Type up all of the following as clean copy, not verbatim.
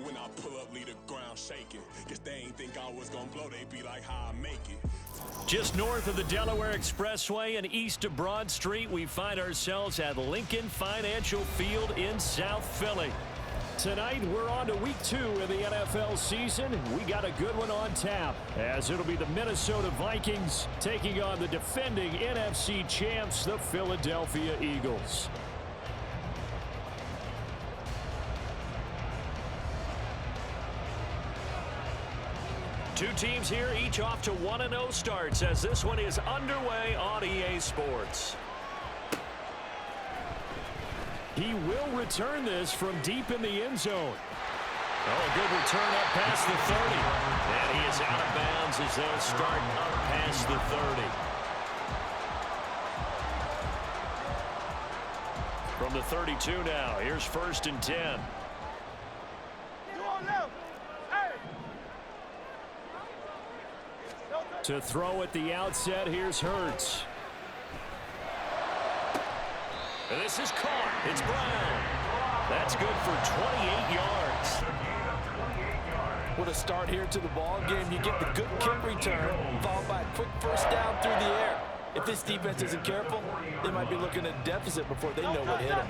When I pull up, leave the ground shaking. Guess they ain't think I was gonna blow, they be like, how I make it. Just north of the Delaware Expressway and east of Broad Street, we find ourselves at Lincoln Financial Field in South Philly. Tonight, we're on to week 2 of the NFL season. We got a good one on tap, as it'll be the Minnesota Vikings taking on the defending NFC champs, the Philadelphia Eagles. Two teams here, each off to 1-0 starts as this one is underway on EA Sports. He will return this from deep in the end zone. Oh, good return up past the 30. And he is out of bounds as they'll start up past the 30. From the 32 now, here's 1st and 10. To throw at the outset, here's Hurts. And this is caught. It's Brown. That's good for 28 yards. What a start here to the ball game. You get the good kick return, followed by a quick first down through the air. If this defense isn't careful, they might be looking at a deficit before they know what hit them.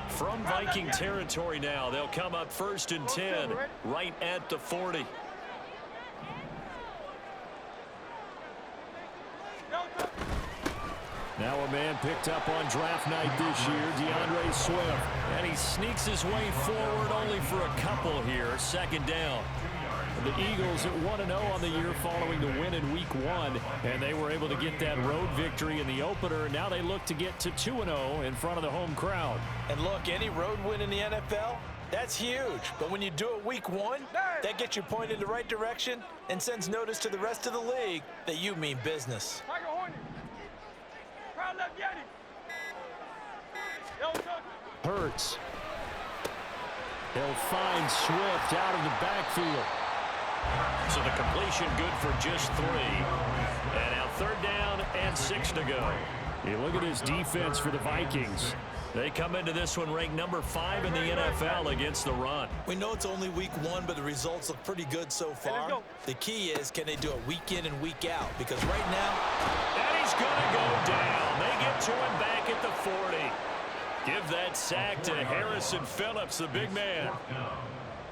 From Viking territory now, they'll come up 1st and 10, right at the 40. Now a man picked up on draft night this year, DeAndre Swift. And he sneaks his way forward only for a couple here. 2nd down. The Eagles at 1-0 on the year following the win in week 1. And they were able to get that road victory in the opener. Now they look to get to 2-0 in front of the home crowd. And look, any road win in the NFL, that's huge. But when you do it week 1, that gets you pointed in the right direction and sends notice to the rest of the league that you mean business. Hurts. He'll find Swift out of the backfield. So the completion good for just 3. And now 3rd down and 6 to go. You look at his defense for the Vikings. They come into this one ranked number 5 in the NFL against the run. We know it's only week 1, but the results look pretty good so far. The key is, can they do it week in and week out? Because right now... And he's going to go down. They get to him back at the 40. Give that sack to Harrison Phillips, the big man.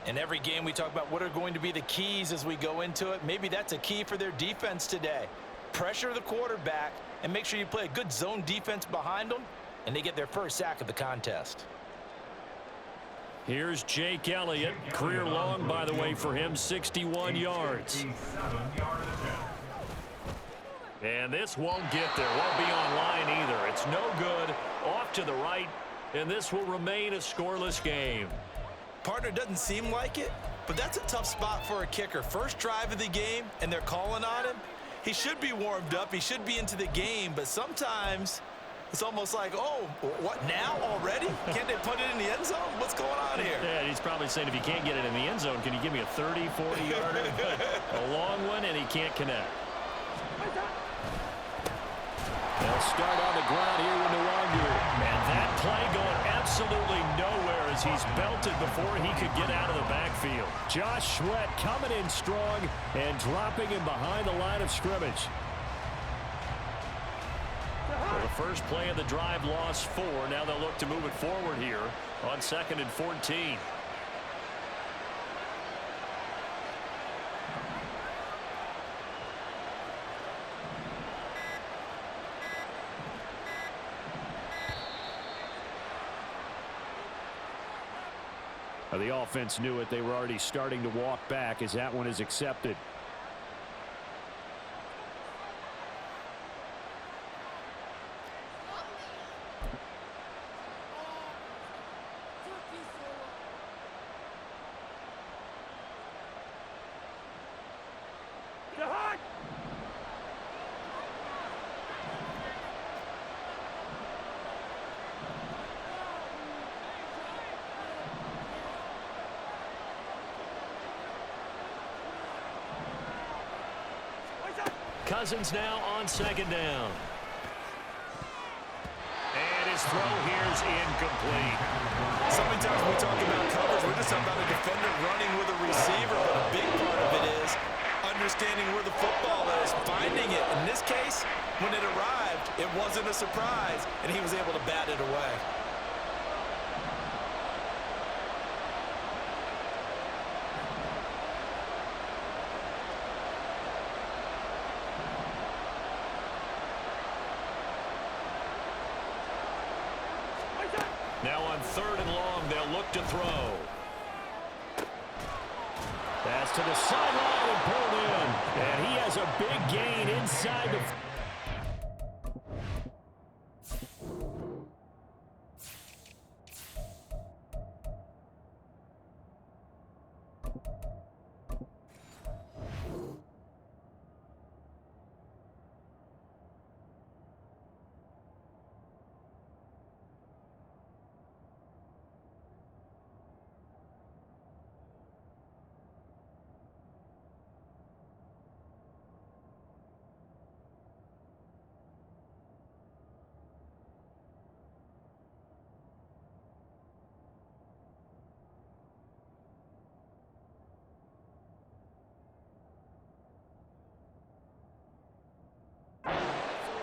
In every game we talk about what are going to be the keys as we go into it. Maybe that's a key for their defense today. Pressure the quarterback and make sure you play a good zone defense behind them, and they get their first sack of the contest. Here's Jake Elliott. Career long, by the way, for him, 61 yards. And this won't get there. Won't be online either. It's no good. Off to the right, and this will remain a scoreless game. Partner, doesn't seem like it, but that's a tough spot for a kicker. First drive of the game, and they're calling on him. He should be warmed up. He should be into the game, but sometimes it's almost like, oh, what, now already? Can't they put it in the end zone? What's going on here? Yeah, he's probably saying, if you can't get it in the end zone, can you give me a 30, 40-yarder? A long one, and he can't connect. They'll start on the ground here with Nwangu. And that play going absolutely nowhere as he's belted before he could get out of the backfield. Josh Sweat coming in strong and dropping him behind the line of scrimmage. Well, the first play of the drive lost 4. Now they'll look to move it forward here on 2nd and 14. The offense knew it. They were already starting to walk back as that one is accepted. Cousins now on 2nd down. And his throw here is incomplete. So many times when we talk about coverage, we're just talking about a defender running with a understanding where the football is, finding it. In this case, when it arrived, it wasn't a surprise, and he was able to bat it away. Now on 3rd and long, they'll look to throw. Pass to the sideline and pulled in. And he has a big gain inside the...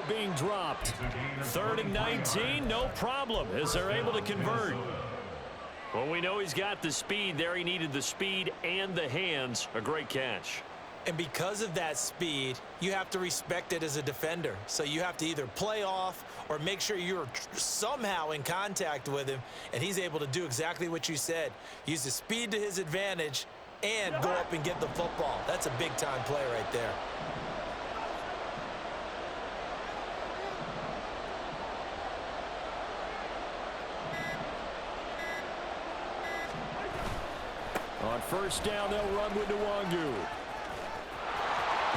being dropped. 3rd and 19, no problem, as they're able to convert. Well, we know he's got the speed there. He needed the speed and the hands. A great catch. And because of that speed, you have to respect it as a defender. So you have to either play off or make sure you're somehow in contact with him, and he's able to do exactly what you said. Use the speed to his advantage and go up and get the football. That's a big-time play right there. On 1st down, they'll run with Nwangu.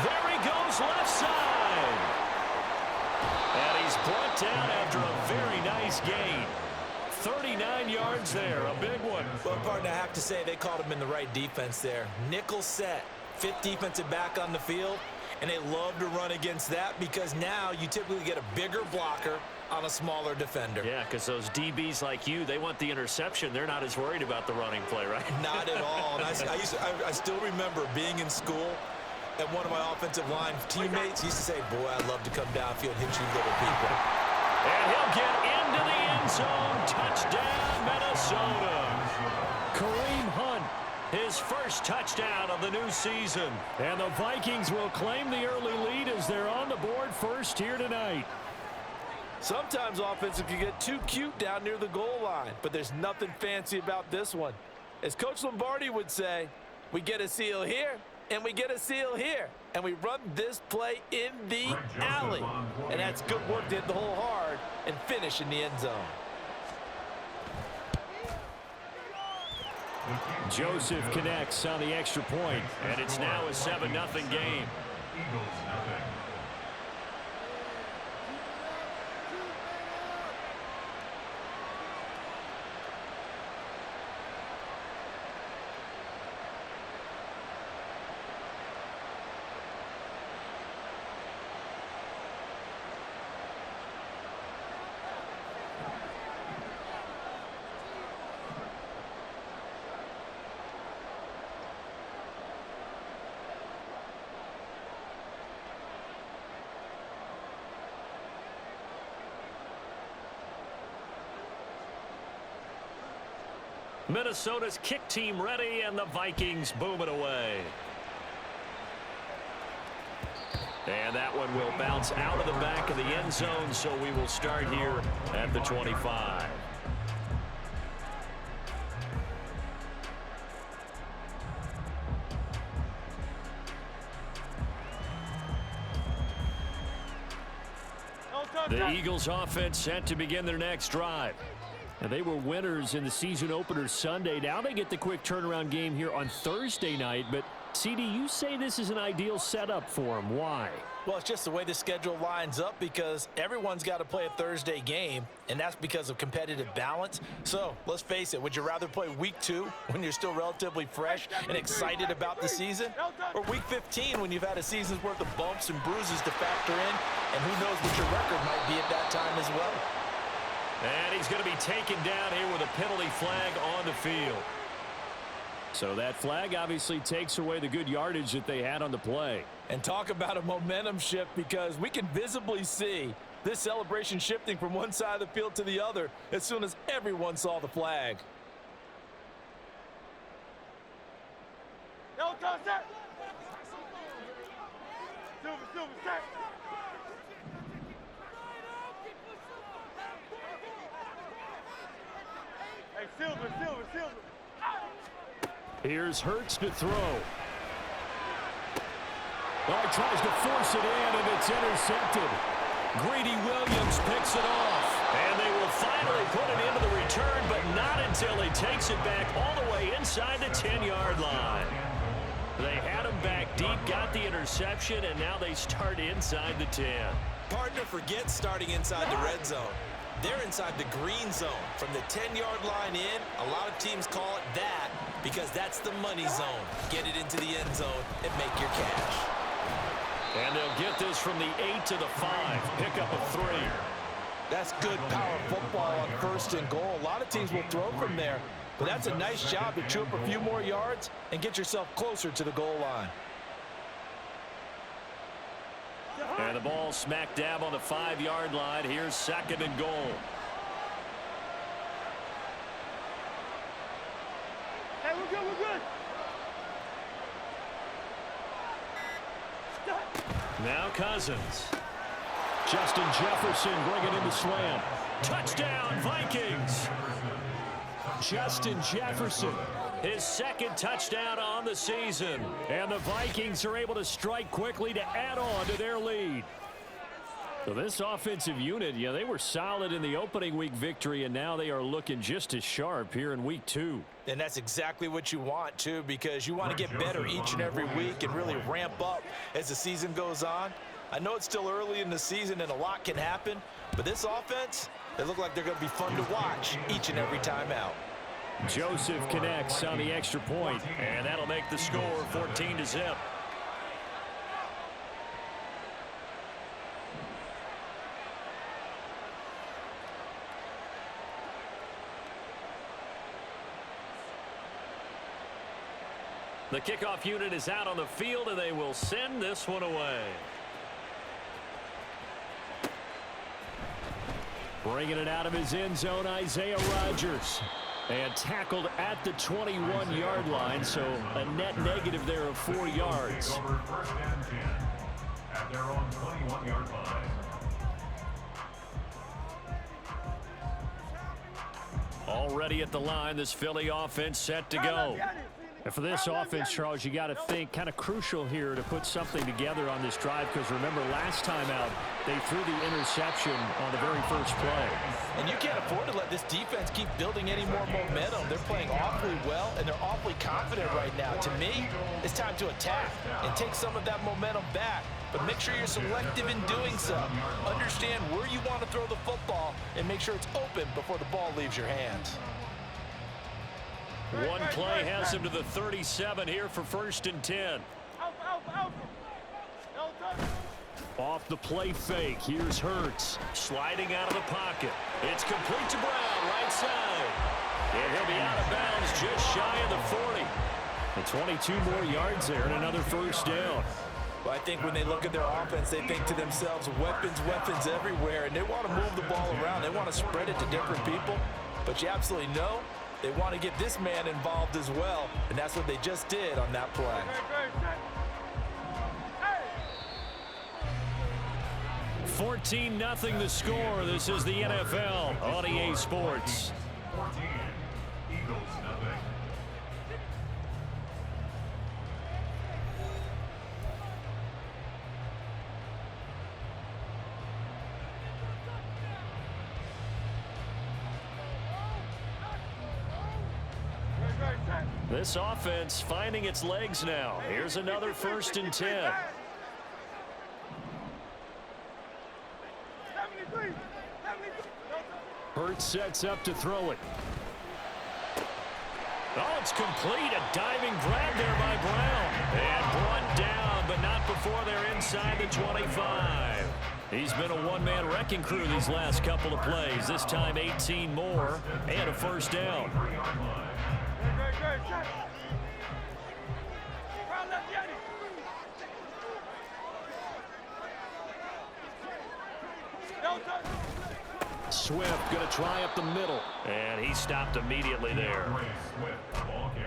There he goes, left side. And he's brought down after a very nice gain. 39 yards there, a big one. Well, partner, I have to say they called him in the right defense there. Nickel set, 5th defensive back on the field, and they love to run against that because now you typically get a bigger blocker on a smaller defender. Yeah, because those DBs like you, they want the interception. They're not as worried about the running play, right? Not at all. And I still remember being in school, and one of my offensive line teammates used to say, boy, I'd love to come downfield and hit you little people. And he'll get into the end zone. Touchdown, Minnesota. Kareem Hunt, his first touchdown of the new season. And the Vikings will claim the early lead as they're on the board first here tonight. Sometimes offenses can get too cute down near the goal line, but there's nothing fancy about this one. As Coach Lombardi would say, we get a seal here, and we get a seal here, and we run this play in the alley. And that's good work to hit the hole hard and finish in the end zone. Joseph connects on the extra point, and it's now a 7-0 game. Minnesota's kick team ready, and the Vikings boom it away. And that one will bounce out of the back of the end zone, so we will start here at the 25. The Eagles offense set to begin their next drive. And they were winners in the season opener Sunday. Now they get the quick turnaround game here on Thursday night. But, CD, you say this is an ideal setup for them. Why? Well, it's just the way the schedule lines up because everyone's got to play a Thursday game, and that's because of competitive balance. So, let's face it, would you rather play week 2 when you're still relatively fresh and excited about the season? Or week 15 when you've had a season's worth of bumps and bruises to factor in, and who knows what your record might be at that time as well? And he's going to be taken down here with a penalty flag on the field. So that flag obviously takes away the good yardage that they had on the play. And talk about a momentum shift, because we can visibly see this celebration shifting from one side of the field to the other as soon as everyone saw the flag. Hey, Silver. Here's Hurts to throw. Oh, he tries to force it in, and it's intercepted. Greedy Williams picks it off. And they will finally put it into the return, but not until he takes it back all the way inside the 10-yard line. They had him back deep, got the interception, and now they start inside the 10. Partner forgets starting inside the red zone. They're inside the green zone. From the 10-yard line in, a lot of teams call it that because that's the money zone. Get it into the end zone and make your cash. And they'll get this from the 8 to the 5. Pick up a 3. That's good power football on 1st and goal. A lot of teams will throw from there, but that's a nice job to chew up a few more yards and get yourself closer to the goal line. And the ball smack dab on the 5-yard line. Here's 2nd and goal. Hey, we're good. Now Cousins. Justin Jefferson bringing in the slam. Touchdown, Vikings. Justin Jefferson, his 2nd touchdown on the season. And the Vikings are able to strike quickly to add on to their lead. So this offensive unit, they were solid in the opening week victory, and now they are looking just as sharp here in week 2. And that's exactly what you want, too, because you want to get better each and every week and really ramp up as the season goes on. I know it's still early in the season and a lot can happen, but this offense, they look like they're going to be fun to watch each and every time out. Joseph connects on the extra point, and that'll make the score 14-0. The kickoff unit is out on the field, and they will send this one away. Bringing it out of his end zone, Isaiah Rodgers. And tackled at the 21-yard line, so a net negative there of 4 yards. First and 10 at their own 21-yard line. Already at the line, this Philly offense set to go. And for this offense, Charles, you got to think kind of crucial here to put something together on this drive, because remember last time out they threw the interception on the very first play. And you can't afford to let this defense keep building any more momentum. They're playing awfully well, and they're awfully confident right now. To me, it's time to attack and take some of that momentum back, but make sure you're selective in doing so. Understand where you want to throw the football and make sure it's open before the ball leaves your hands. One play has him to the 37 here for 1st and 10. Off the play fake, here's Hurts. Sliding out of the pocket. It's complete to Brown, right side. And he'll be out of bounds just shy of the 40. And 22 more yards there and another 1st down. Well, I think when they look at their offense, they think to themselves, weapons everywhere, and they want to move the ball around. They want to spread it to different people, but you absolutely know they want to get this man involved as well, and that's what they just did on that play. 14-0 the score. This is the NFL on EA Sports. 14, Eagles nothing. This offense finding its legs now. Here's another 1st and 10. Hurts sets up to throw it. Oh, it's complete. A diving grab there by Brown. And brought down, but not before they're inside the 25. He's been a one-man wrecking crew these last couple of plays. This time 18 more and a 1st down. Swift going to try up the middle. And he stopped immediately there.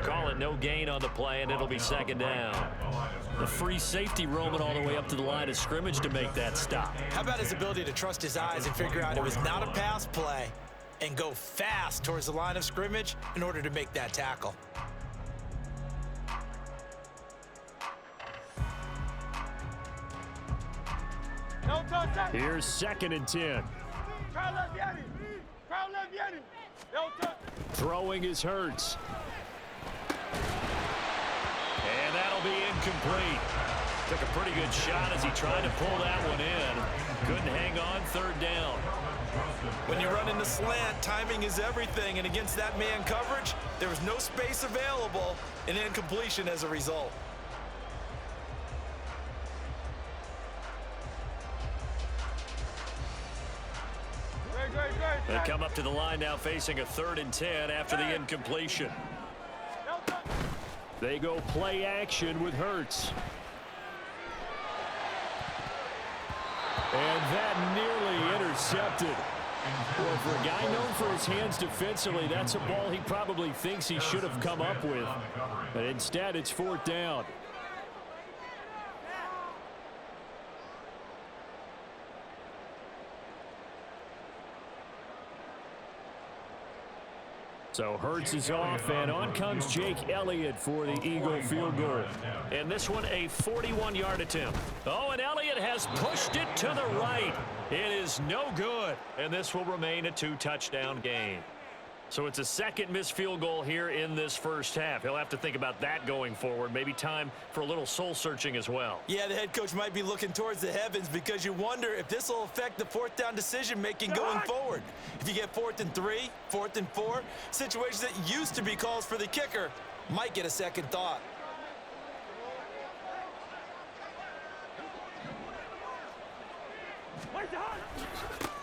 Call it no gain on the play, and it'll be second down. The free safety roaming all the way up to the line of scrimmage to make that stop. How about his ability to trust his eyes and figure out it was not a pass play and go fast towards the line of scrimmage in order to make that tackle? Here's 2nd and 10. Throwing is Hurts. And that'll be incomplete. Took a pretty good shot as he tried to pull that one in. Couldn't hang on, 3rd down. When you run in the slant, timing is everything, and against that man coverage, there was no space available, and incompletion as a result. They come up to the line now facing a 3rd and 10 after the incompletion. They go play action with Hurts. And that nearly intercepted. Well, for a guy known for his hands defensively, that's a ball he probably thinks he should have come up with. But instead, it's 4th down. So Hurts is off, and on comes Jake Elliott for the Eagle field goal. And this one, a 41-yard attempt. Oh, and Elliott has pushed it to the right. It is no good, and this will remain a 2-touchdown game. So it's a 2nd missed field goal here in this first half. He'll have to think about that going forward. Maybe time for a little soul-searching as well. Yeah, the head coach might be looking towards the heavens because you wonder if this will affect the 4th down decision-making going forward. If you get 4th and 3, 4th and 4, situations that used to be calls for the kicker might get a second thought.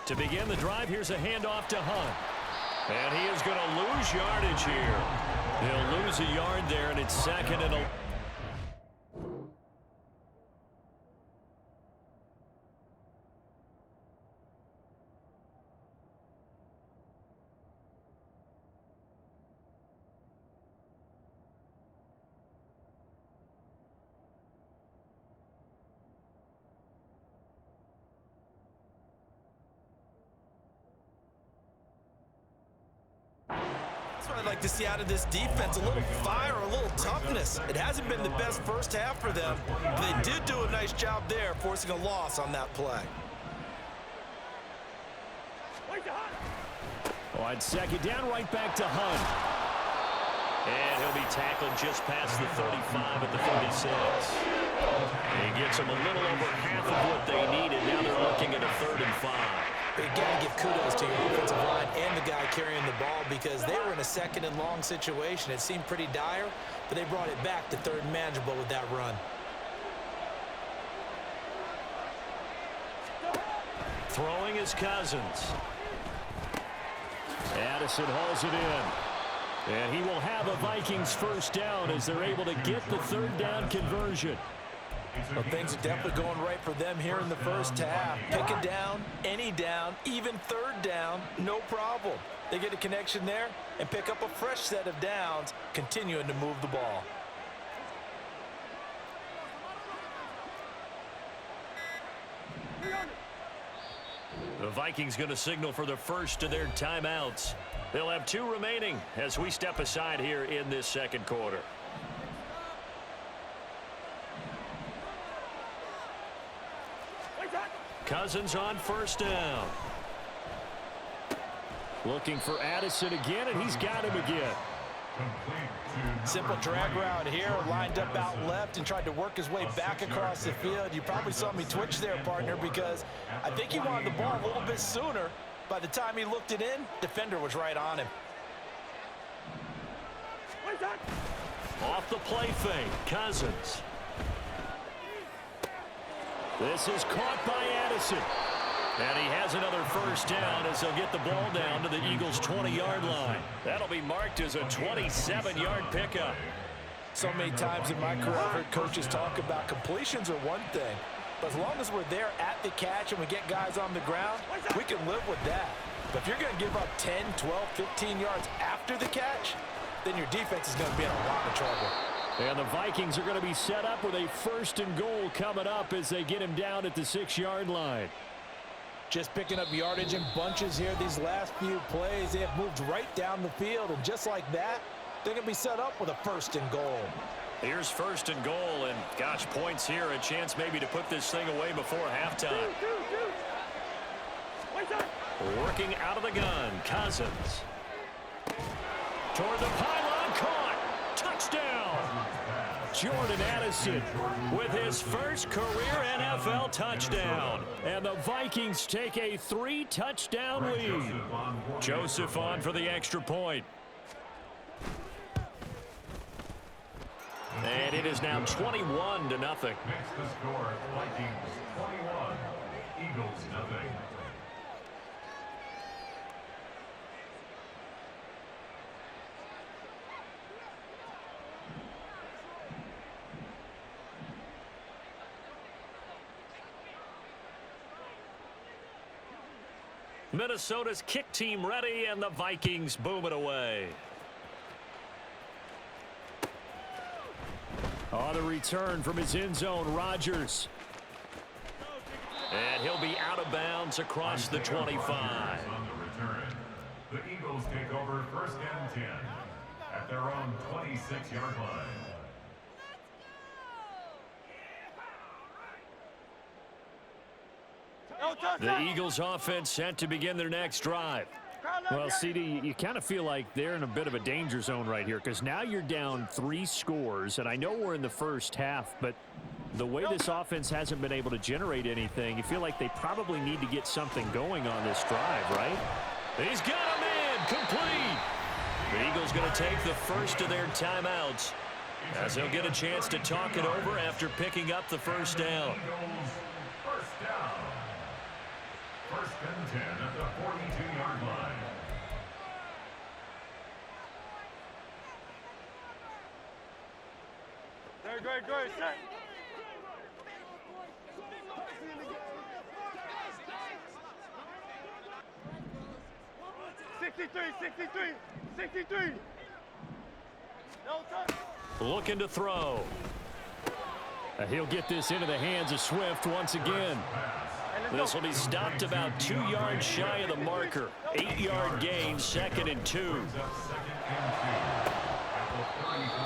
To begin the drive, here's a handoff to Hunt. And he is going to lose yardage here. He'll lose a yard there, and it's 2nd and 11. I'd like to see out of this defense a little fire, a little toughness. It hasn't been the best first half for them. They did do a nice job there, forcing a loss on that play. On 2nd down, right back to Hunt. And he'll be tackled just past the 35 at the 36. He gets them a little over half of what they needed. Now they're looking at a 3rd and 5. You got to give kudos to your offensive line and the guy carrying the ball because they were in a 2nd and long situation. It seemed pretty dire, but they brought it back to 3rd and manageable with that run. Throwing is Cousins. Addison hauls it in. And he will have a Vikings 1st down as they're able to get the 3rd down conversion. Well, things are definitely going right for them here in the first half. Pick a down, any down, even 3rd down, no problem. They get a connection there and pick up a fresh set of downs, continuing to move the ball. The Vikings going to signal for the first of their timeouts. They'll have 2 remaining as we step aside here in this 2nd quarter. Cousins on 1st down. Looking for Addison again, and he's got him again. Simple drag route here, lined up out left and tried to work his way back across the field. You probably saw me twitch there, partner, because I think he wanted the ball a little bit sooner. By the time he looked it in, defender was right on him. Off the play fake, Cousins. This is caught by Addison. And he has another 1st down as they'll get the ball down to the Eagles' 20-yard line. That'll be marked as a 27-yard pickup. So many times in my career, I've heard coaches talk about completions are one thing, but as long as we're there at the catch and we get guys on the ground, we can live with that. But if you're going to give up 10, 12, 15 yards after the catch, then your defense is going to be in a lot of trouble. And the Vikings are going to be set up with a 1st and goal coming up as they get him down at the 6-yard line. Just picking up yardage in bunches here these last few plays. They have moved right down the field, and just like that, they're going to be set up with a 1st and goal. Here's 1st and goal, and gosh, points here, a chance maybe to put this thing away before halftime. Working out of the gun, Cousins. Toward the pylon, caught. Touchdown. Jordan Addison with his first career NFL touchdown. And the Vikings take a 3-touchdown lead. Joseph on for the extra point. And it is now 21-0. Makes the score Vikings 21, Eagles nothing. Minnesota's kick team ready, and the Vikings boom it away. On the return from his end zone, Rodgers. And he'll be out of bounds across the 25. On the return, the Eagles take over 1st and 10 at their own 26-yard line. The Eagles offense set to begin their next drive. Well, CD, you kind of feel like they're in a bit of a danger zone right here because now you're down 3 scores, and I know we're in the first half, but the way this offense hasn't been able to generate anything, you feel like they probably need to get something going on this drive, right? He's got him in, complete. The Eagles going to take the first of their timeouts as they'll get a chance to talk it over after picking up the first down. First down. 1st and 10 at the 42-yard line. Great, set. $63. Looking to throw. He'll get this into the hands of Swift once again. This will be stopped about 2 yards shy of the marker. 8-yard gain, 2nd and 2.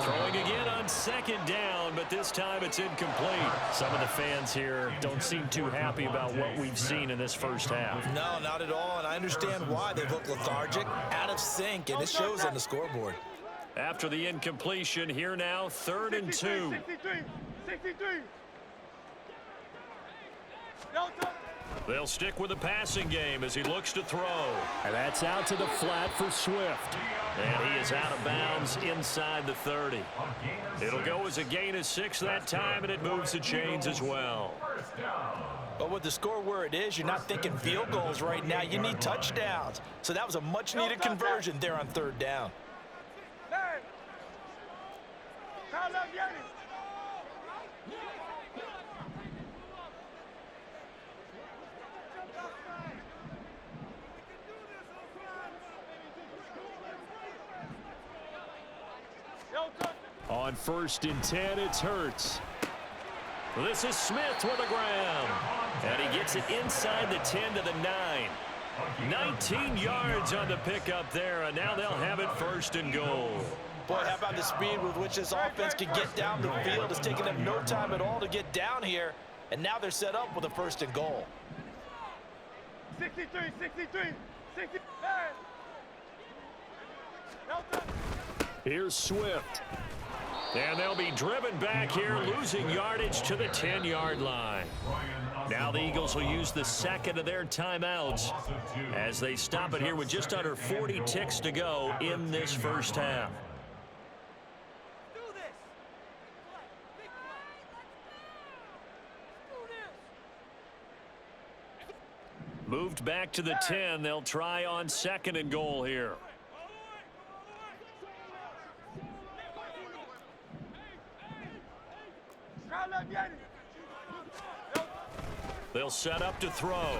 Throwing again on 2nd down, but this time it's incomplete. Some of the fans here don't seem too happy about what we've seen in this first half. No, not at all, and I understand why they look lethargic, out of sync, and it shows on the scoreboard. After the incompletion, here now, 3rd and 2. 63. They'll stick with the passing game as he looks to throw. And that's out to the flat for Swift. And he is out of bounds inside the 30. It'll go as a gain of 6 that time, and it moves the chains as well. But with the score where it is, you're not thinking field goals right now. You need touchdowns. So that was a much-needed conversion there on 3rd down. On 1st and 10, it's Hurts. This is Smith with the ground. And he gets it inside the 10 to the 9. 19 yards on the pickup there, and now they'll have it 1st and goal. Boy, how about the speed with which this offense can get down the field? It's taken them no time at all to get down here, and now they're set up with a 1st and goal. 63. Here's Swift. And they'll be driven back here, losing yardage to the 10-yard line. Now the Eagles will use the 2nd of their timeouts as they stop it here with just under 40 ticks to go in this first half. Moved back to the 10. They'll try on 2nd and goal here. They'll set up to throw.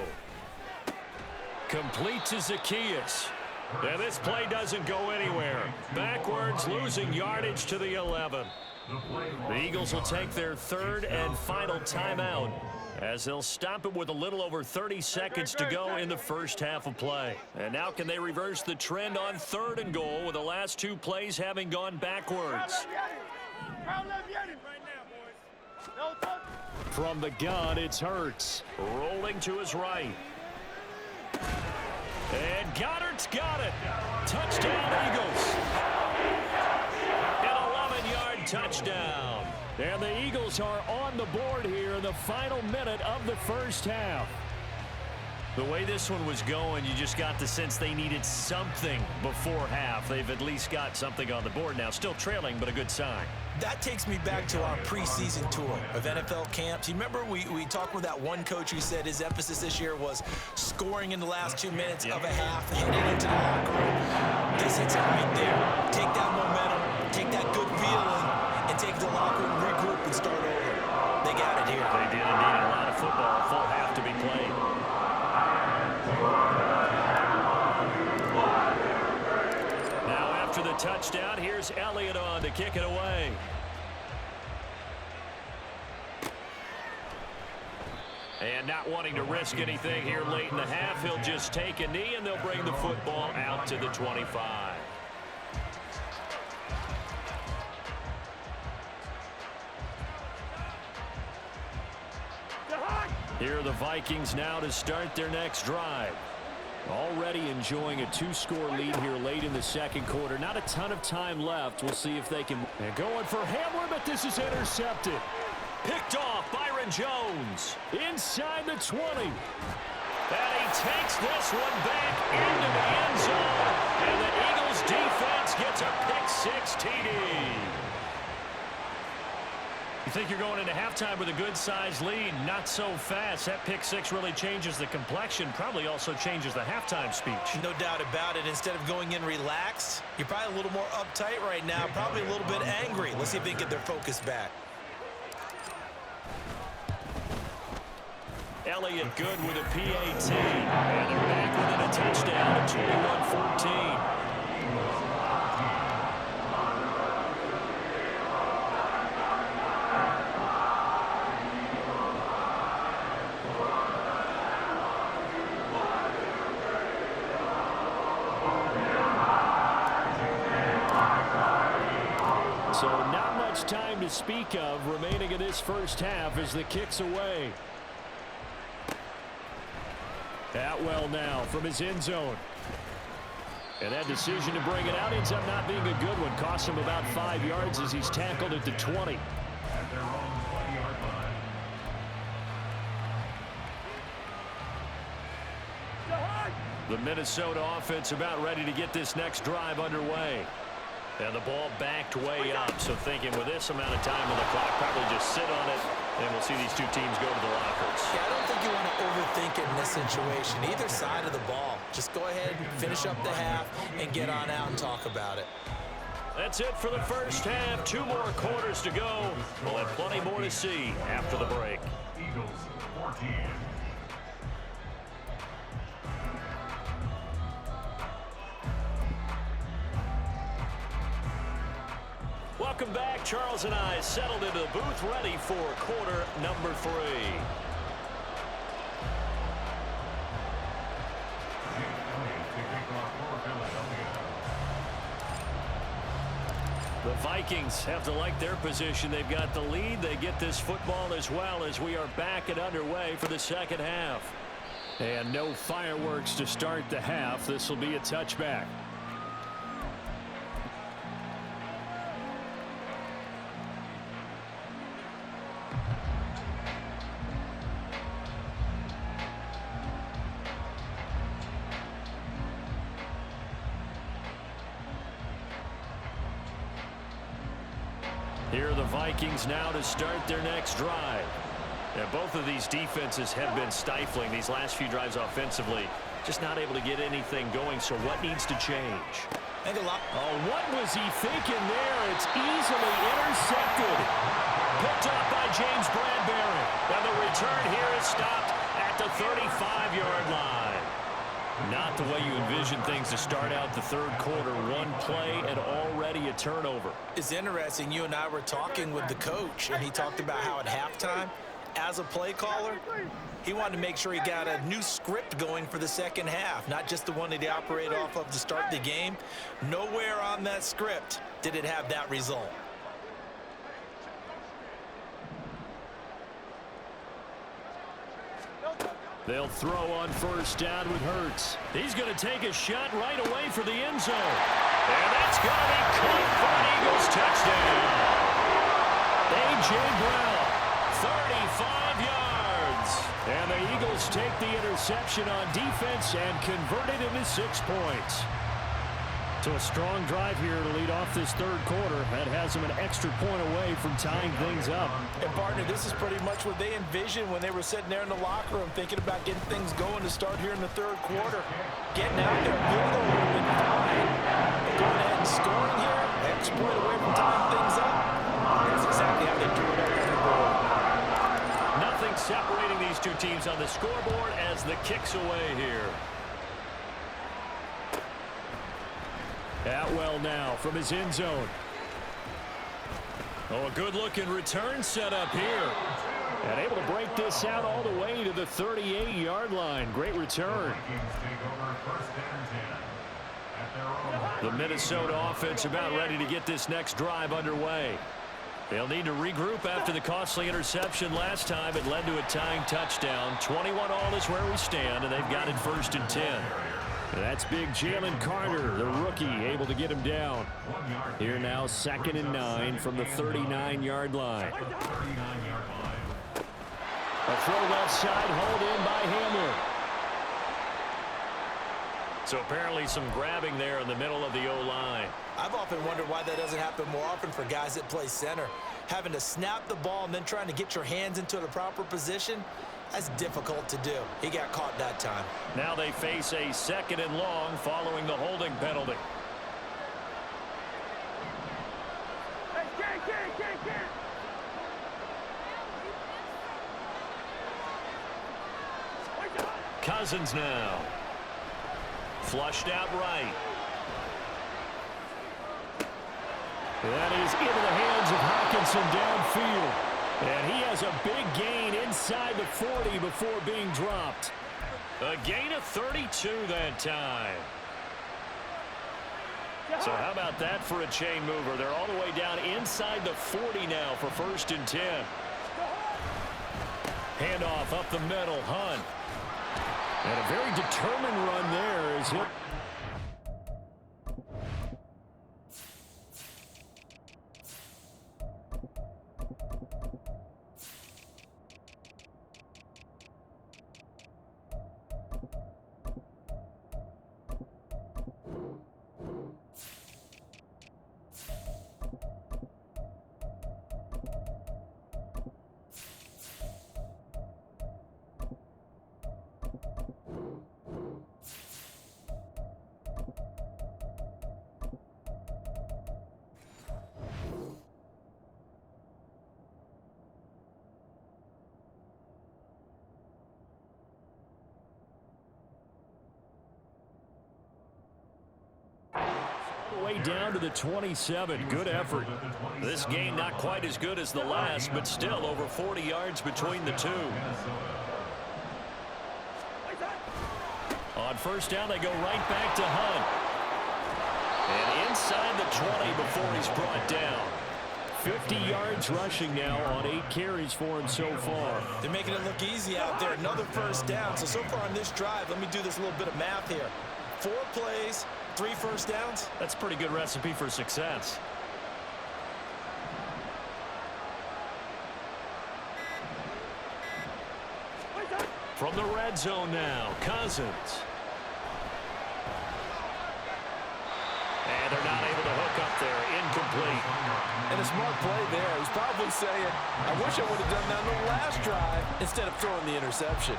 Complete to Zacchaeus. And this play doesn't go anywhere. Backwards, losing yardage to the 11. The Eagles will take their third and final timeout as they'll stop it with a little over 30 seconds to go in the first half of play. And now can they reverse the trend on 3rd and goal with the last 2 plays having gone backwards? From the gun, it's Hurts. Rolling to his right. And Goddard's got it. Touchdown, Eagles. An 11-yard touchdown. And the Eagles are on the board here in the final minute of the first half. The way this one was going, you just got the sense they needed something before half. They've at least got something on the board now. Still trailing, but a good sign. That takes me back to our preseason tour of NFL camps. You remember we talked with that one coach who said his emphasis this year was scoring in the last 2 minutes of a half, heading into the locker room. This hits it right there. Take that momentum, take that good feeling, and take the locker room, regroup, and start over. They got it here. They did indeed. A lot of football, a full half to be played. Now after the touchdown, here's Elliott on to kick it away. And not wanting to risk anything here late in the half, he'll just take a knee, and they'll bring the football out to the 25. Here are the Vikings now to start their next drive. Already enjoying a 2-score lead here late in the second quarter. Not a ton of time left. We'll see if they can. And going for Hamler, but this is intercepted. Picked off Byron Jones. Inside the 20. And he takes this one back into the end zone. And the Eagles defense gets a pick-6 TD. You think you're going into halftime with a good-sized lead? Not so fast. That pick-6 really changes the complexion, probably also changes the halftime speech. No doubt about it. Instead of going in relaxed, you're probably a little more uptight right now, probably a little bit angry. Let's see if they can get their focus back. Elliott good with a PAT. And they're back within a touchdown at 21-14. So not much time to speak of remaining in this first half as the kick's away. Atwell now from his end zone. And that decision to bring it out ends up not being a good one. Costs him about 5 yards as he's tackled at the 20. At their own 20-yard line. The Minnesota offense about ready to get this next drive underway. And the ball backed way up. So thinking with this amount of time on the clock, probably just sit on it, and we'll see these two teams go to the lockers. Yeah, I don't think you want to overthink it in this situation. Either side of the ball. Just go ahead and finish up the half and get on out and talk about it. That's it for the first half. 2 more quarters to go. We'll have plenty more to see after the break. Eagles 14. Welcome back. Charles and I settled into the booth, ready for quarter number 3. The Vikings have to like their position. They've got the lead. They get this football as well as we are back and underway for the second half. And no fireworks to start the half. This will be a touchback. Here are the Vikings now to start their next drive. And both of these defenses have been stifling these last few drives offensively. Just not able to get anything going, so what needs to change? Oh, what was he thinking there? It's easily intercepted. Picked up by James Bradbury. And the return here is stopped at the 35-yard line. Not the way you envision things to start out the third quarter. One play and already a turnover. It's interesting. You and I were talking with the coach, and he talked about how at halftime, as a play caller, he wanted to make sure he got a new script going for the second half, not just the one that he operated off of to start the game. Nowhere on that script did it have that result. They'll throw on first down with Hurts. He's going to take a shot right away for the end zone. And that's going to be caught for an Eagles touchdown. A.J. Brown, 35 yards. And the Eagles take the interception on defense and convert it into 6 points. So a strong drive here to lead off this third quarter. That has them an extra point away from tying things up. And, partner, this is pretty much what they envisioned when they were sitting there in the locker room thinking about getting things going to start here in the third quarter. Getting out there, field goal would have been fine. But going ahead and scoring here, extra point away from tying things up. That's exactly how they drew it up on the board. Nothing separating these two teams on the scoreboard as the kick's away here. Atwell now from his end zone. Oh, a good-looking return set up here. And able to break this out all the way to the 38-yard line. Great return. The Minnesota offense about ready to get this next drive underway. They'll need to regroup after the costly interception last time. It led to a tying touchdown. 21-all is where we stand, and they've got it 1st and 10. That's big Jalen Carter, the rookie, able to get him down. Here now, 2nd and 9 from the 39-yard line. A throw left side, hauled in by Hamler. So apparently some grabbing there in the middle of the O-line. I've often wondered why that doesn't happen more often for guys that play center. Having to snap the ball and then trying to get your hands into the proper position, that's difficult to do. He got caught that time. Now they face a 2nd and long following the holding penalty. Cousins now. Flushed out right. That is into the hands of Hockenson downfield. And he has a big gain inside the 40 before being dropped. A gain of 32 that time. So how about that for a chain mover? They're all the way down inside the 40 now for 1st and 10. Handoff up the middle, Hunt. And a very determined run there as hit. Way down to the 27. Good effort. This game not quite as good as the last, but still over 40 yards between the two. On 1st down, they go right back to Hunt. And inside the 20 before he's brought down. 50 yards rushing now on 8 carries for him so far. They're making it look easy out there. Another 1st down. So far on this drive, let me do this little bit of math here. 4 plays, 3 1st downs. That's a pretty good recipe for success. From the red zone now, Cousins. And they're not able to hook up there. Incomplete. And a smart play there. He's probably saying, I wish I would have done that on the last drive instead of throwing the interception.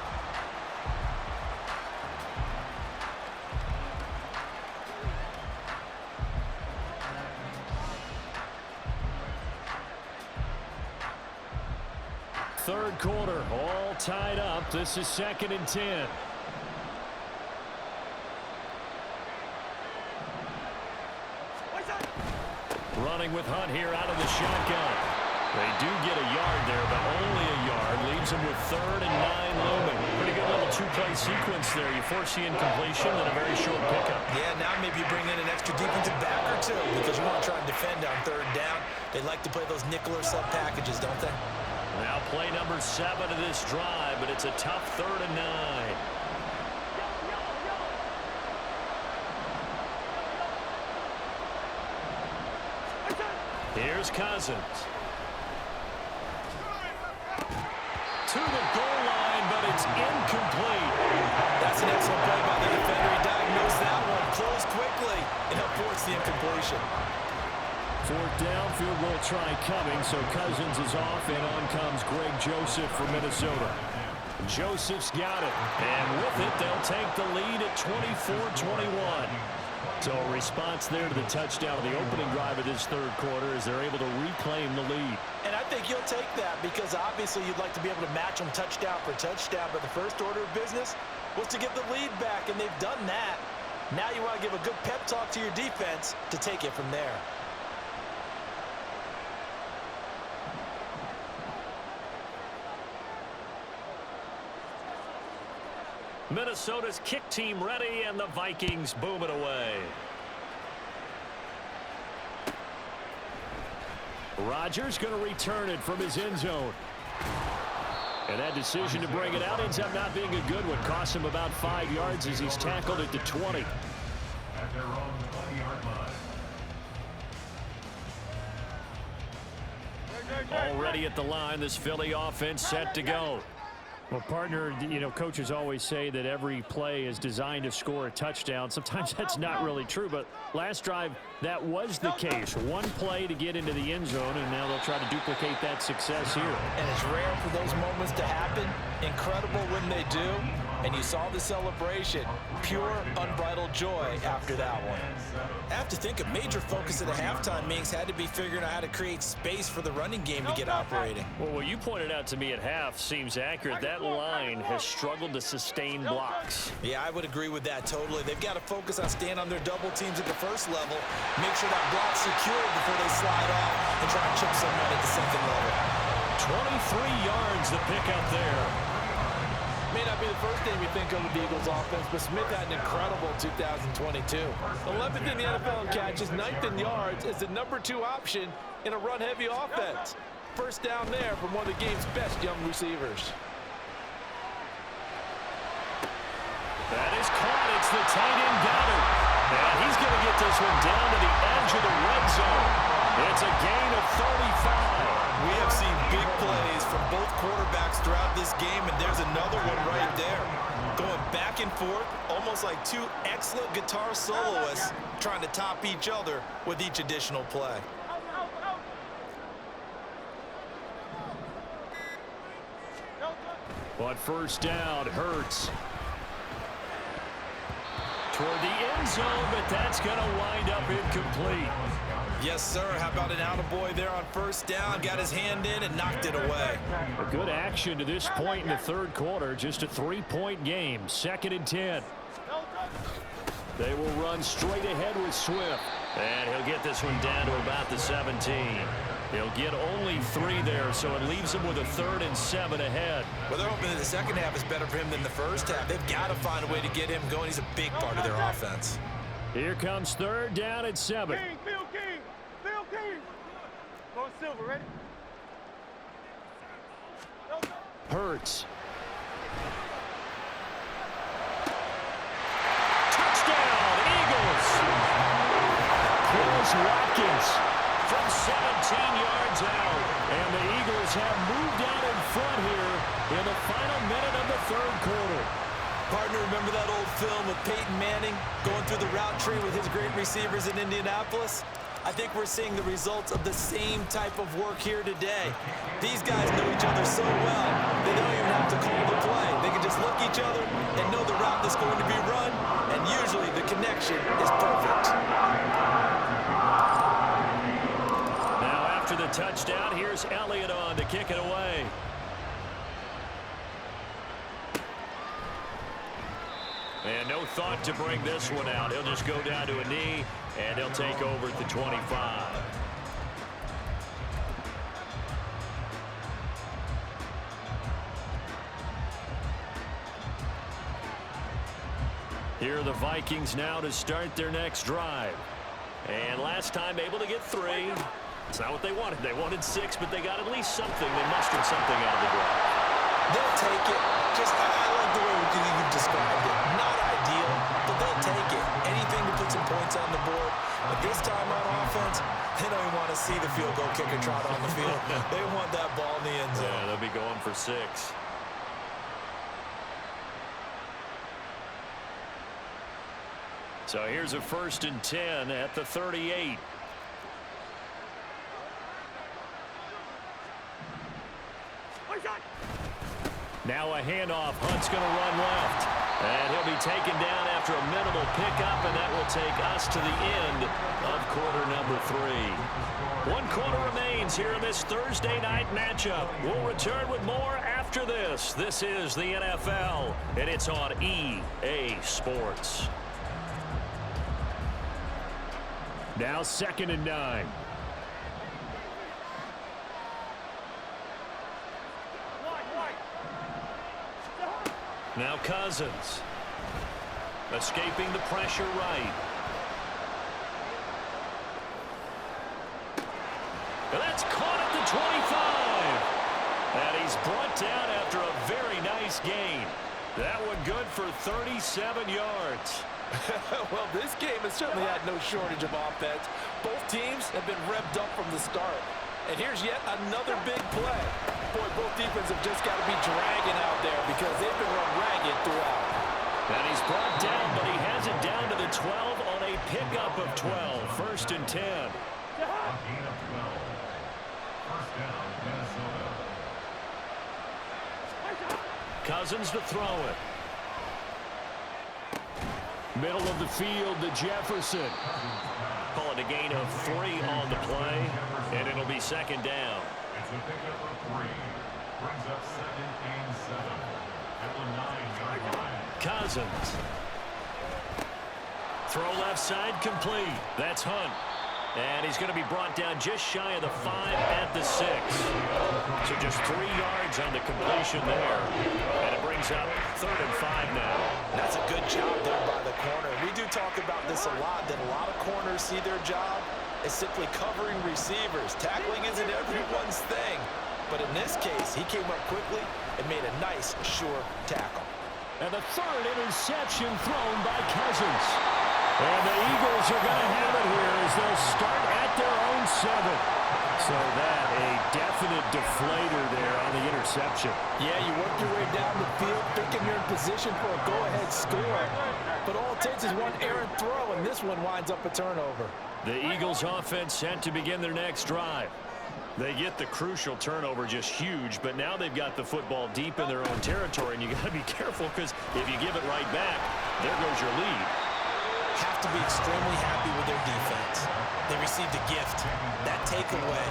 Third quarter, all tied up. This is 2nd and 10. coming with Hunt here out of the shotgun. They do get a yard there, but only a yard. Leaves them with 3rd and 9 looming. Pretty good little two-play sequence there. You force the incompletion and a very short pickup. Yeah, now maybe you bring in an extra defensive back or two because you want to try and defend on 3rd down. They like to play those nickel or sub packages, don't they? Now play number 7 of this drive, but it's a tough 3rd and 9. Here's Cousins. To the goal line, but it's incomplete. That's an excellent play by the defender. He diagnosed that one, closed quickly, and avoids the incompletion. 4th down, field goal try coming, so Cousins is off, and on comes Greg Joseph for Minnesota. Joseph's got it, and with it, they'll take the lead at 24-21. So a response there to the touchdown of the opening drive of this 3rd quarter as they're able to reclaim the lead. And I think you'll take that because obviously you'd like to be able to match them touchdown for touchdown, but the first order of business was to get the lead back, and they've done that. Now you want to give a good pep talk to your defense to take it from there. Minnesota's kick team ready, and the Vikings boom it away. Rodgers going to return it from his end zone. And that decision to bring it out ends up not being a good one. Cost him about 5 yards as he's tackled at the 20. At their own 20-yard line. Already at the line, this Philly offense set to go. Well, partner, you know, coaches always say that every play is designed to score a touchdown. Sometimes that's not really true, but last drive, that was the case. One play to get into the end zone, and now they'll try to duplicate that success here. And it's rare for those moments to happen. Incredible when they do. And you saw the celebration. Pure, unbridled joy after that one. I have to think a major focus of the halftime meetings had to be figuring out how to create space for the running game to get operating. Well, what you pointed out to me at half seems accurate. That line has struggled to sustain blocks. Yeah, I would agree with that totally. They've got to focus on staying on their double teams at the first level, make sure that block's secured before they slide off and try and chip someone at the second level. 23 yards the pickup there. May not be the first thing we think of with the Eagles offense, but Smith had an incredible 2022. 11th in the NFL in catches, 9th in yards as the #2 option in a run-heavy offense. First down there from one of the game's best young receivers. That is caught. It's the tight end Goddard. And he's going to get this one down to the edge of the red zone. It's a gain of 35. We have seen big plays from both quarterbacks throughout this game, and there's another one right there. Going back and forth, almost like two excellent guitar soloists trying to top each other with each additional play. On first down, Hurts. Toward the end zone, but that's going to wind up incomplete. Yes, sir. How about an attaboy there on first down? Got his hand in and knocked it away. A good action to this point in the 3rd quarter. Just a 3-point game. 2nd and 10. They will run straight ahead with Swift. And he'll get this one down to about the 17. He'll get only 3 there, so it leaves him with a 3rd and 7 ahead. Well, they're hoping that the second half is better for him than the first half. They've got to find a way to get him going. He's a big part of their offense. Here comes 3rd down at 7. King, Phil King, Phil King. Go Silver, ready? Hurts. Touchdown, Eagles. Here's Watkins from 17 yards out. And the Eagles have moved out in front here in the final minute of the 3rd quarter. Partner, remember that old film of Peyton Manning going through the route tree with his great receivers in Indianapolis? I think we're seeing the results of the same type of work here today. These guys know each other so well, they don't even have to call the play. They can just look each other and know the route that's going to be run, and usually the connection is perfect. Now after the touchdown, here's Elliott on to kick it away. And no thought to bring this one out. He'll just go down to a knee, and he'll take over at the 25. Here are the Vikings now to start their next drive. And last time able to get 3. It's not what they wanted. They wanted 6, but they got at least something. They mustered something out of the drive. They'll take it. I like the way you've described it. Not ideal, but they'll take it. Anything to put some points on the board. But this time on offense, they don't even want to see the field goal kicker trot on the field. They want that ball in the end zone. Yeah, they'll be going for 6. So here's a 1st and 10 at the 38. Now a handoff. Hunt's going to run left. And he'll be taken down after a minimal pickup, and that will take us to the end of quarter number 3. 1 quarter remains here in this Thursday night matchup. We'll return with more after this. This is the NFL, and it's on EA Sports. Now 2nd and 9. Now Cousins. Escaping the pressure right. And that's caught at the 25. And he's brought down after a very nice gain. That one good for 37 yards. Well, this game has certainly had no shortage of offense. Both teams have been revved up from the start. And here's yet another big play. Boy, both defenses have just got to be dragging out there because they've been run ragged throughout. And he's brought down, but he has it down to the 12 on a pickup of 12. 1st and 10. A gain of 12. First down, Minnesota. Cousins to throw it. Middle of the field to Jefferson. Call it a gain of 3 on the play, and it'll be 2nd down. It's a pickup of 3. Brings up 2nd and 7 at the 9-yard line. Cousins. Throw left side complete. That's Hunt. And he's going to be brought down just shy of the 5 at the 6. So just 3 yards on the completion there. And it brings up 3rd and 5 now. That's a good job there by the corner. We do talk about this a lot, that a lot of corners see their job as simply covering receivers. Tackling isn't everyone's thing. But in this case, he came up quickly and made a nice, sure tackle. And the 3rd interception thrown by Cousins. And the Eagles are going to have it here as they'll start at their own 7. So that a definite deflator there on the interception. Yeah, you work your way down the field, thinking you're in position for a go-ahead score. But all it takes is one errant throw, and this one winds up a turnover. The Eagles offense set to begin their next drive. They get the crucial turnover, just huge, but now they've got the football deep in their own territory, and you got to be careful because if you give it right back, there goes your lead. Have to be extremely happy with their defense. They received a gift, that takeaway.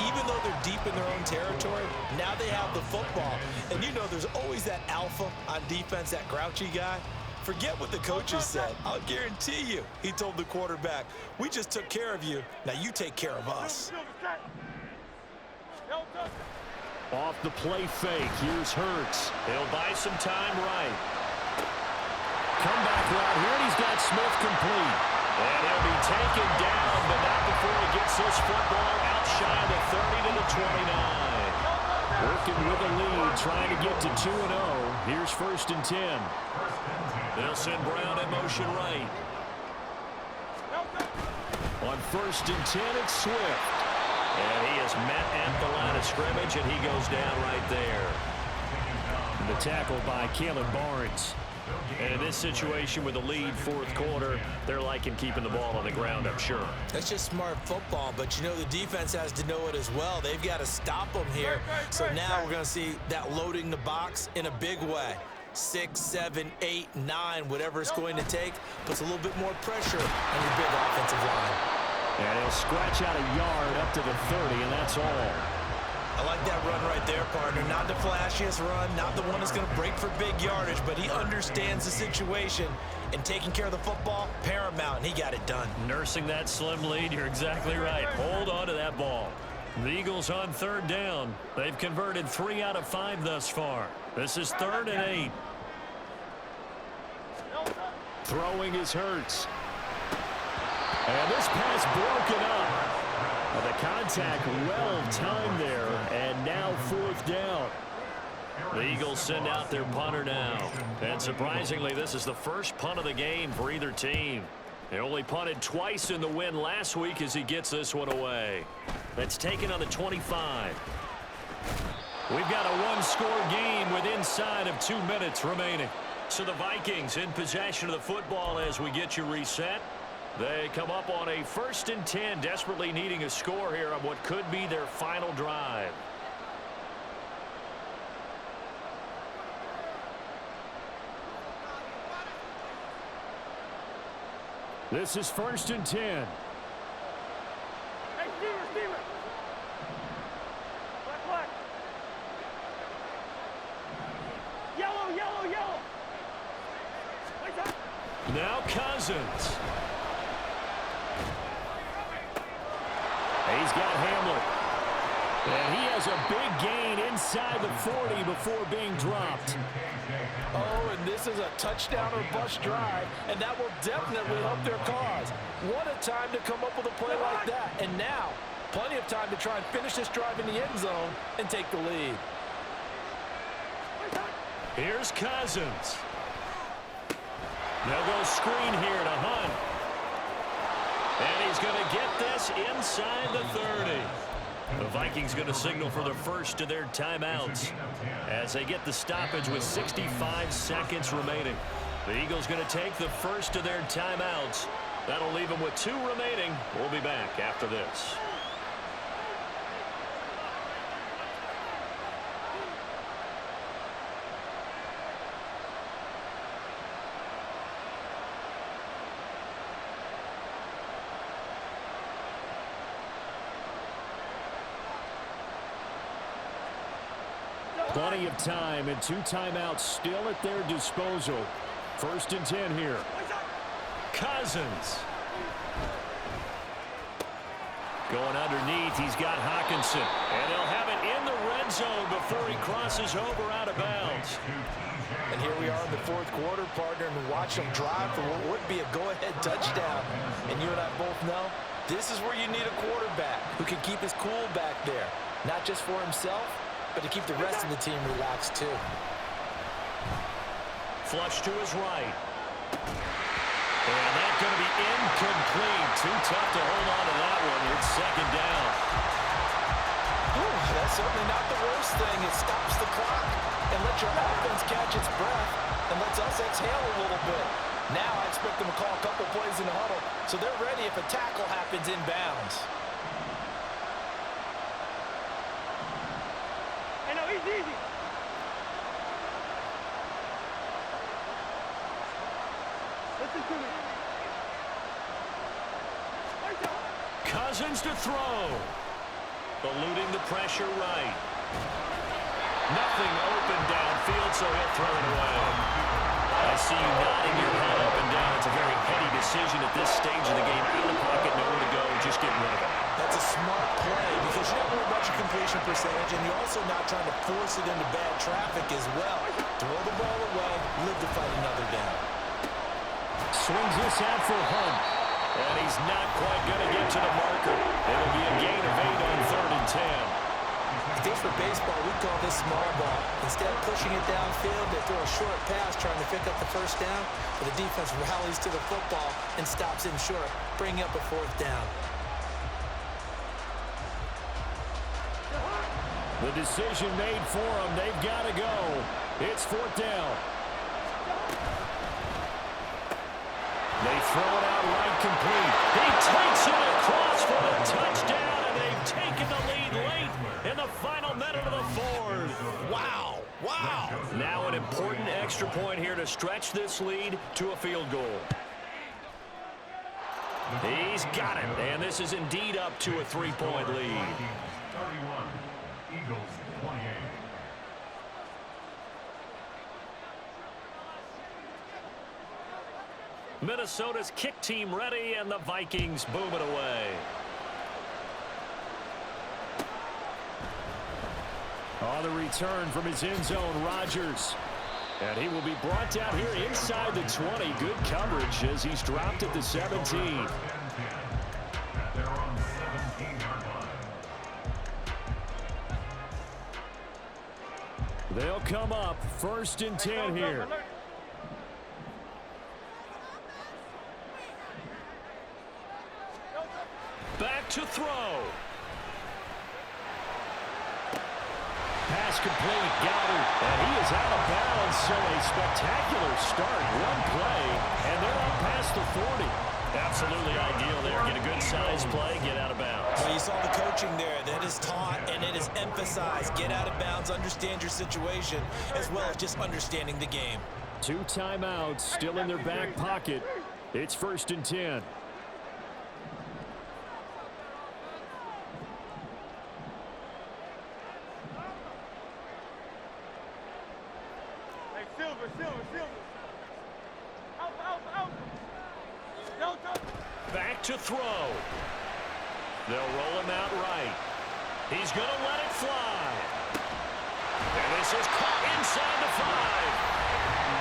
Even though they're deep in their own territory, now they have the football. And you know there's always that alpha on defense, that grouchy guy. Forget what the coaches said. I'll guarantee you, he told the quarterback, we just took care of you. Now you take care of us. Off the play fake, here's Hurts. He'll buy some time right. Comeback route here, and he's got Smith complete. And he'll be taken down, but not before he gets this football out shy of the 30 to the 29. Working with a lead, trying to get to 2-0. Here's 1st and 10. They'll send Brown in motion right. On 1st and 10, it's Swift. And he is met at the line of scrimmage, and he goes down right there. The tackle by Caleb Barnes. And in this situation with the lead 4th quarter, they're liking keeping the ball on the ground, I'm sure. That's just smart football, but you know the defense has to know it as well. They've got to stop them here. So now we're going to see that loading the box in a big way. 6, 7, 8, 9, whatever it's going to take, puts a little bit more pressure on your big offensive line. And he'll scratch out a yard up to the 30, and that's all. I like that run right there, partner. Not the flashiest run, not the one that's going to break for big yardage, but he understands the situation, and taking care of the football, paramount, and he got it done. Nursing that slim lead, you're exactly right. Hold on to that ball. The Eagles on 3rd down. They've converted 3 out of 5 thus far. This is 3rd and 8. Throwing is Hurts. And this pass broken up. The contact well timed there, and now 4th down. The Eagles send out their punter now. And surprisingly, this is the first punt of the game for either team. They only punted twice in the win last week as he gets this one away. That's taken on the 25. We've got a one-score game with inside of 2 minutes remaining. So the Vikings in possession of the football as we get you reset. They come up on a 1st and 10, desperately needing a score here on what could be their final drive. This is 1st and 10. Hey, receiver. Black. Yellow. Now Cousins. He's got Hamlet. And he has a big gain inside the 40 before being dropped. Oh, and this is a touchdown or bust drive, and that will definitely help their cause. What a time to come up with a play like that. And now, plenty of time to try and finish this drive in the end zone and take the lead. Here's Cousins. They'll go screen here to Hunt. And he's going to get this inside the 30. The Vikings going to signal for the first of their timeouts as they get the stoppage with 65 seconds remaining. The Eagles going to take the first of their timeouts. That'll leave them with 2 remaining. We'll be back after this. Plenty of time and 2 timeouts still at their disposal. 1st and 10 here. Cousins. Going underneath, he's got Hockenson. And they'll have it in the red zone before he crosses over out of bounds. And here we are in the 4th quarter, partner, and watch them drive for what would be a go-ahead touchdown. And you and I both know this is where you need a quarterback who can keep his cool back there. Not just for himself, but to keep the rest of the team relaxed, too. Flush to his right. And that's going to be incomplete. Too tough to hold on to that one. It's 2nd down. That's certainly not the worst thing. It stops the clock and lets your offense catch its breath and lets us exhale a little bit. Now I expect them to call a couple plays in the huddle so they're ready if a tackle happens inbounds. Easy. Listen to me. Cousins to throw. Eluding the pressure right. Nothing open downfield, so he'll throw it away. I see you nodding your head up and down. It's a very heady decision at this stage of the game. Out of the pocket, nowhere to go, just getting rid of it. That's a smart play because you're not worried about your completion percentage, and you're also not trying to force it into bad traffic as well. Throw the ball away, live to fight another down. Swings this out for Hunt. And he's not quite going to get to the marker. It'll be a gain of 8 on 3rd and 10. I think for baseball, we call this small ball. Instead of pushing it downfield, they throw a short pass trying to pick up the 1st down, but the defense rallies to the football and stops him short, bringing up a 4th down. The decision made for them. They've got to go. It's 4th down. They throw it out right complete. He takes it across for a touchdown, and they've taken the lead late in the final minute of the 4th. Wow. Now an important extra point here to stretch this lead to a field goal. He's got it, and this is indeed up to a 3-point lead. 31, Eagles 28. Minnesota's kick team ready, and the Vikings boom it away. On the return from his end zone, Rodgers. And he will be brought down here inside the 20. Good coverage as he's dropped at the 17. They'll come up 1st and 10 here. Back to throw. Pass complete, Goddard, and he is out of bounds, so a spectacular start, one play, and they're up past the 40. Absolutely ideal there. Get a good size play, get out of bounds. Well, you saw the coaching there. That is taught and it is emphasized. Get out of bounds, understand your situation, as well as just understanding the game. 2 timeouts still in their back pocket. It's 1st and 10. Back to throw. They'll roll him out right. He's going to let it fly. And this is caught inside the 5.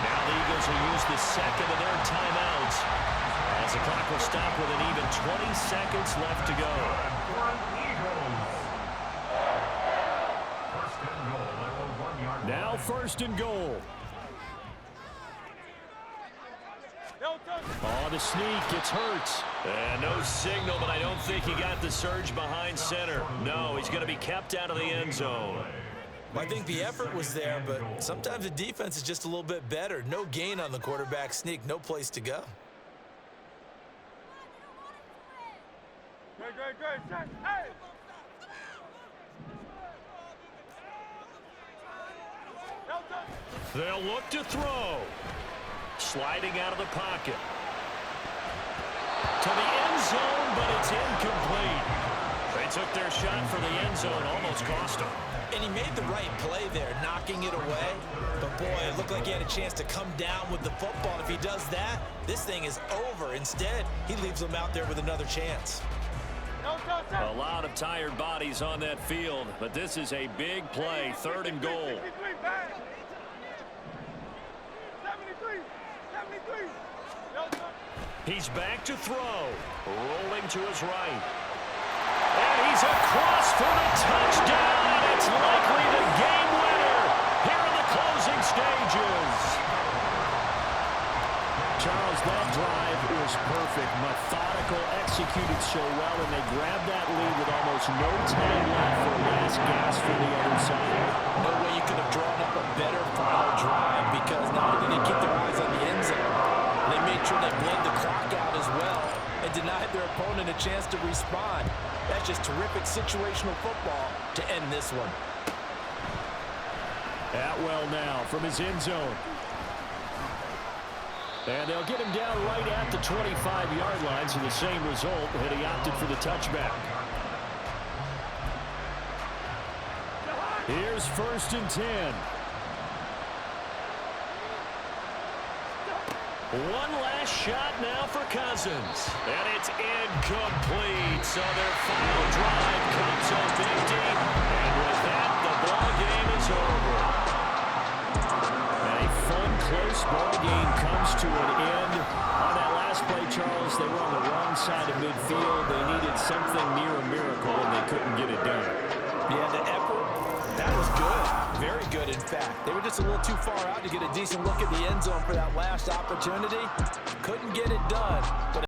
Now the Eagles will use the second of their timeouts as the clock will stop with an even 20 seconds left to go. Now 1st and goal. Oh, the sneak gets hurt. And no signal, but I don't think he got the surge behind center. No, he's going to be kept out of the end zone. I think the effort was there, but sometimes the defense is just a little bit better. No gain on the quarterback sneak, no place to go. They'll look to throw. Sliding out of the pocket. To the end zone, but it's incomplete. They took their shot for the end zone, almost cost them. And he made the right play there, knocking it away. But, boy, it looked like he had a chance to come down with the football. If he does that, this thing is over. Instead, he leaves them out there with another chance. A lot of tired bodies on that field, but this is a big play, 3rd and goal. He's back to throw. Rolling to his right. And he's across for the touchdown, and it's likely the game winner here in the closing stages. Charles, that drive was perfect. Methodical, executed so well, and they grabbed that lead with almost no time left for last gasp for the other side. No way you could have drawn up a better final drive, because not only did they keep their eyes on the end zone, they made sure they bled the clock out as well and denied their opponent a chance to respond. That's just terrific situational football to end this one. Atwell now from his end zone. And they'll get him down right at the 25-yard line, so the same result, and he opted for the touchback. Here's 1st and 10. One last shot now for Cousins. And it's incomplete. So their final drive comes up empty. And with that, the ball game is over. And a fun, close ball game comes to an end. On that last play, Charles, they were on the wrong side of midfield. They needed something near a miracle, and they couldn't get it done. Yeah, the effort, that was good. Very good, in fact. They were just a little too far out to get a decent look at the end zone for that last opportunity. Couldn't get it done. But